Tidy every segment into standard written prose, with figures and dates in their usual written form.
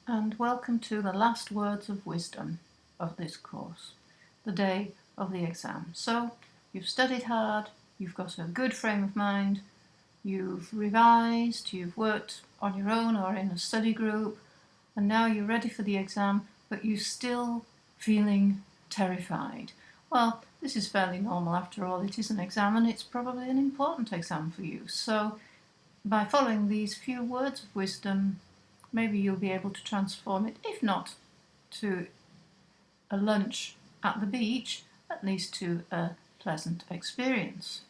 and welcome to the last words of wisdom of this course, the day of the exam. So, you've studied hard, you've got a good frame of mind, you've revised, you've worked on your own or in a study group, and now you're ready for the exam, but you're still feeling terrified. Well, this is fairly normal after all. It is an exam and it's probably an important exam for you. So, by following these few words of wisdom, maybe you'll be able to transform it, if not to a lunch at the beach, at least to a pleasant experience.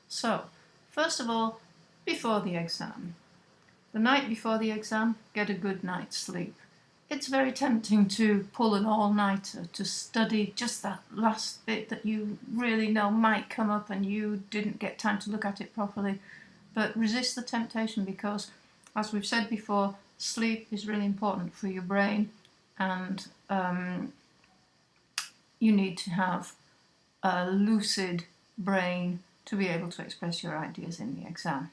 So, first of all, before the exam. The night before the exam, get a good night's sleep. It's very tempting to pull an all-nighter to study just that last bit that you really know might come up and you didn't get time to look at it properly. But resist the temptation because, as we've said before, sleep is really important for your brain, and you need to have a lucid brain to be able to express your ideas in the exam.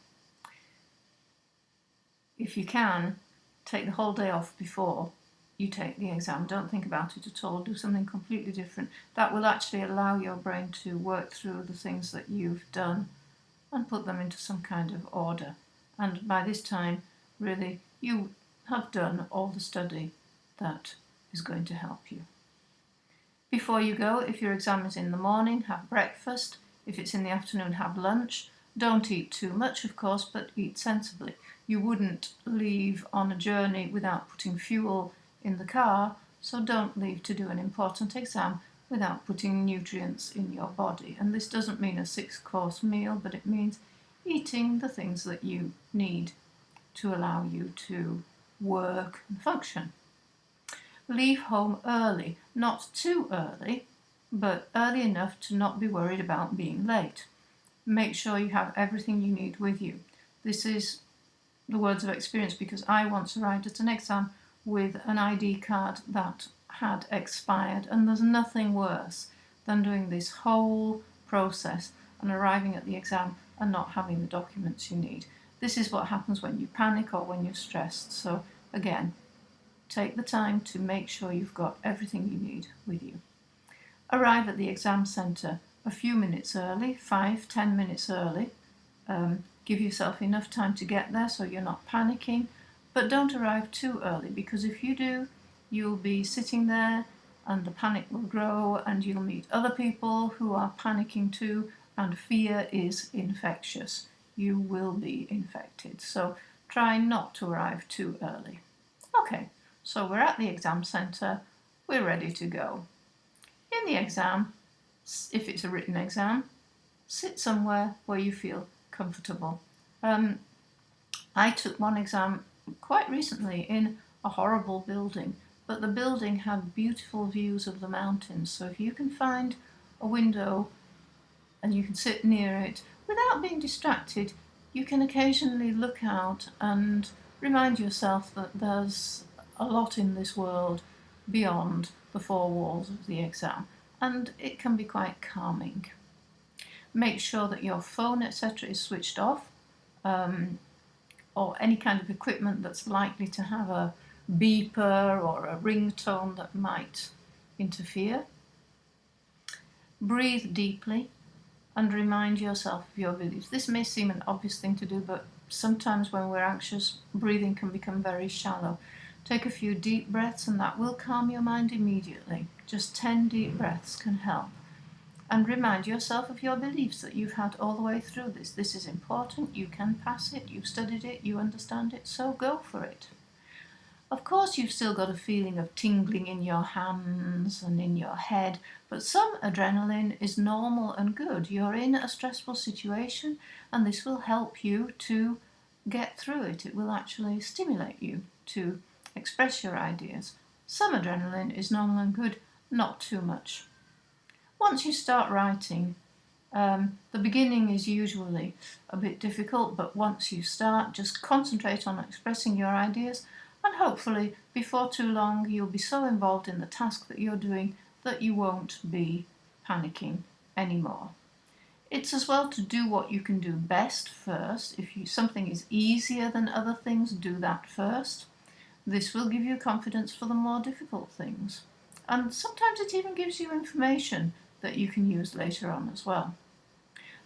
If you can, take the whole day off before you take the exam. Don't think about it at all. Do something completely different. That will actually allow your brain to work through the things that you've done and put them into some kind of order. And by this time, really, you have done all the study that is going to help you. Before you go, if your exam is in the morning, have breakfast. If it's in the afternoon, have lunch. Don't eat too much, of course, but eat sensibly. You wouldn't leave on a journey without putting fuel in the car, so don't leave to do an important exam without putting nutrients in your body. And this doesn't mean a 6-course meal, but it means eating the things that you need to allow you to work and function. Leave home early, not too early, but early enough to not be worried about being late. Make sure you have everything you need with you. This is the words of experience because I once arrived at an exam with an ID card that had expired, and there's nothing worse than doing this whole process and arriving at the exam and not having the documents you need. This is what happens when you panic or when you're stressed. So again, take the time to make sure you've got everything you need with you. Arrive at the exam centre a few minutes early, 5-10 minutes early. Give yourself enough time to get there so you're not panicking, but don't arrive too early because if you do, you'll be sitting there and the panic will grow and you'll meet other people who are panicking too, and fear is infectious. You will be infected. So try not to arrive too early. Okay, so we're at the exam centre, we're ready to go. In the exam, if it's a written exam, sit somewhere where you feel comfortable. I took one exam quite recently in a horrible building, but the building had beautiful views of the mountains, so if you can find a window and you can sit near it without being distracted, you can occasionally look out and remind yourself that there's a lot in this world beyond the 4 walls of the exam, and it can be quite calming. Make sure that your phone, etc., is switched off, or any kind of equipment that's likely to have a beeper or a ringtone that might interfere. Breathe deeply and remind yourself of your beliefs. This may seem an obvious thing to do, but sometimes when we're anxious, breathing can become very shallow. Take a few deep breaths and that will calm your mind immediately. Just 10 deep breaths can help. And remind yourself of your beliefs that you've had all the way through this. This is important, you can pass it, you've studied it, you understand it, so go for it. Of course you've still got a feeling of tingling in your hands and in your head, but some adrenaline is normal and good. You're in a stressful situation and this will help you to get through it. It will actually stimulate you to express your ideas. Some adrenaline is normal and good, not too much. Once you start writing, the beginning is usually a bit difficult, but once you start, just concentrate on expressing your ideas, and hopefully before too long you'll be so involved in the task that you're doing that you won't be panicking anymore. It's as well to do what you can do best first. If something is easier than other things, do that first. This will give you confidence for the more difficult things. And sometimes it even gives you information that you can use later on as well.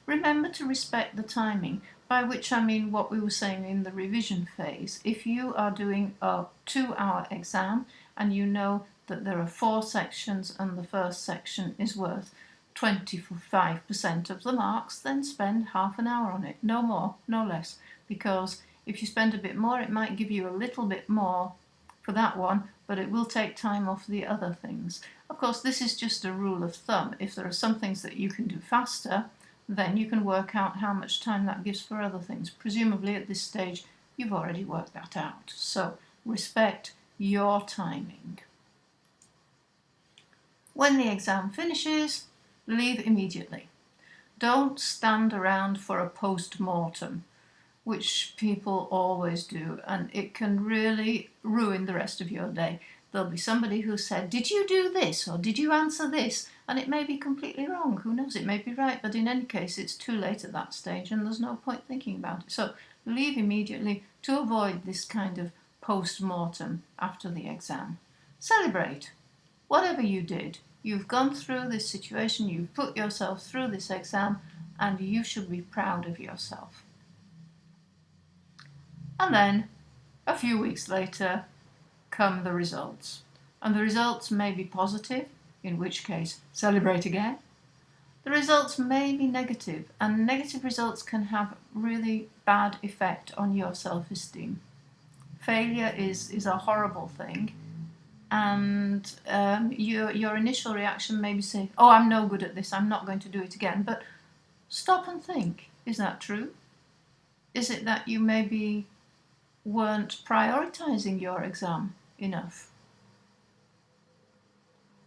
Remember to respect the timing, by which I mean what we were saying in the revision phase. If you are doing a 2-hour exam and you know that there are 4 sections and the first section is worth 25% of the marks, then spend half an hour on it. No more, no less. Because if you spend a bit more, it might give you a little bit more for that one, but it will take time off the other things. Of course, this is just a rule of thumb. If there are some things that you can do faster, then you can work out how much time that gives for other things. Presumably at this stage, you've already worked that out. So respect your timing. When the exam finishes, leave immediately. Don't stand around for a post-mortem, which people always do, and it can really ruin the rest of your day. There'll be somebody who said, "Did you do this?" or "Did you answer this?" And it may be completely wrong. Who knows? It may be right, but in any case, it's too late at that stage and there's no point thinking about it. So leave immediately to avoid this kind of post-mortem after the exam. Celebrate. Whatever you did, you've gone through this situation, you've put yourself through this exam, and you should be proud of yourself. And then, a few weeks later, come the results. And the results may be positive, in which case celebrate again. The results may be negative, and negative results can have really bad effect on your self-esteem. Failure is a horrible thing, and your initial reaction may be saying, "Oh, I'm no good at this, I'm not going to do it again." But stop and think, is that true? Is it that you maybe weren't prioritizing your exam enough?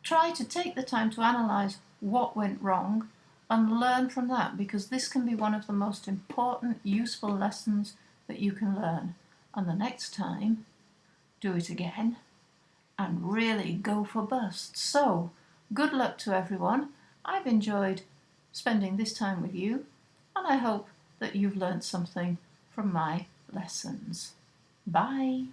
Try to take the time to analyse what went wrong and learn from that, because this can be one of the most important, useful lessons that you can learn. And the next time, do it again and really go for bust. So, good luck to everyone. I've enjoyed spending this time with you, and I hope that you've learned something from my lessons. Bye.